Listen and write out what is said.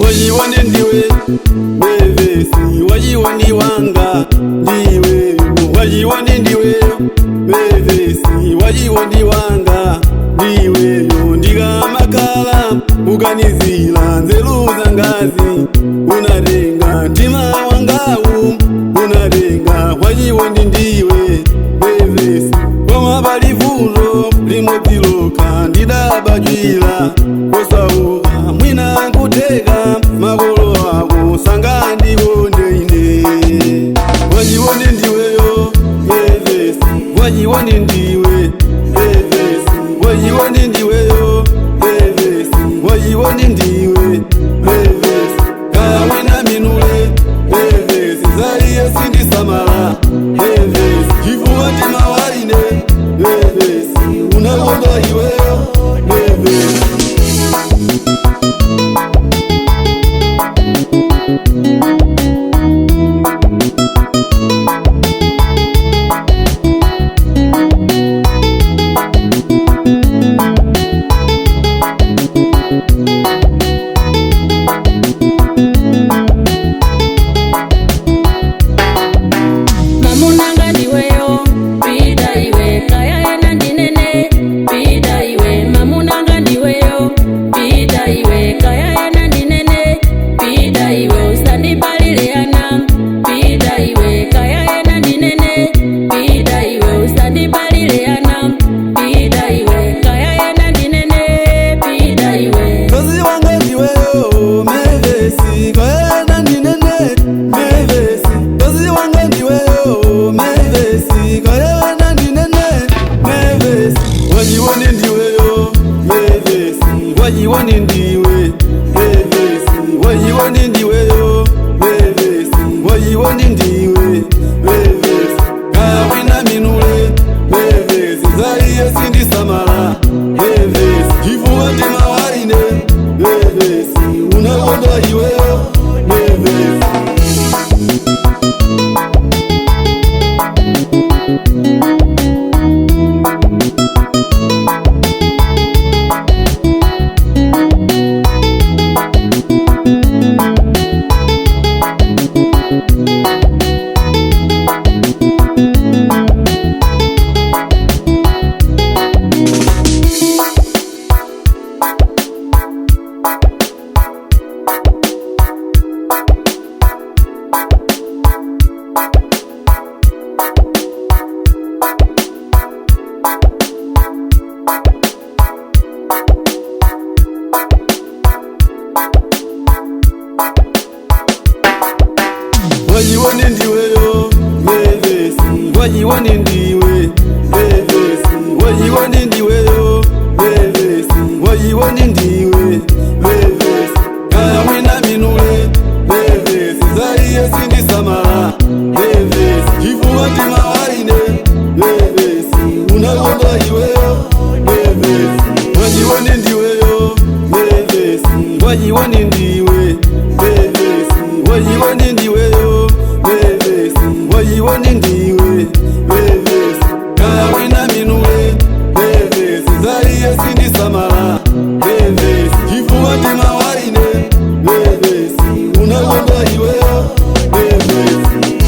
Wajiwone ndiwe Mevesi, wajiwone wanga ndiwe. Wajiwone ndiwe Mevesi, wajiwone wanga ndiwe. Ndiga makala uganizila nzeluza ngazi, unarenga ntima wangawu unarenga. Wajiwone ndiwe Mevesi, koma balivulo limotiloka ndidabajwila osauka mwina kuteka magolo ako sanga ndibonde ine. Wajiwone ndiweyo Mevesi, wajiwone ndiwe Mevesi, wajiwone ndiweyo Mevesi, wajiwone ndiwe Mevesi. Kawina minule Mevesi, zaiye sindisamala Mevesi, chifuwa ntima waine Mevesi, unawonda iweyo Mevesi. Wajiwone ndiweyo Mevesi, wajiwone ndiwe Mevesi, wajiwone ndiweyo Mevesi, wajiwone ndiwe Mevesi. Kawina minule Mevesi, zaiye sindisamala Mevesi, chifuwa ntima waine Mevesi, unawonda iweyo Mevesi. Wajiwone ndiweyo Mevesi, wajiwone ndiwe Mevesi, wajiwone ndiweyo Mevesi, wajiwone ndiwe Mevesi. Kawina minule Mevesi, zaiye sindisamala Mevesi, chifuwa ntima waine Mevesi, unawonda iweyo Mevesi. Wajiwone ndiweyo Mevesi, wajiwone ndiwe Mevesi, wajiwone ndiweyo Mevesi, wajiwone ndiwe Mevesi. Kawina minule Mevesi, zaiye sindisamala Mevesi, chifuwa ntima waine Mevesi, unawonda iweyo Mevesi.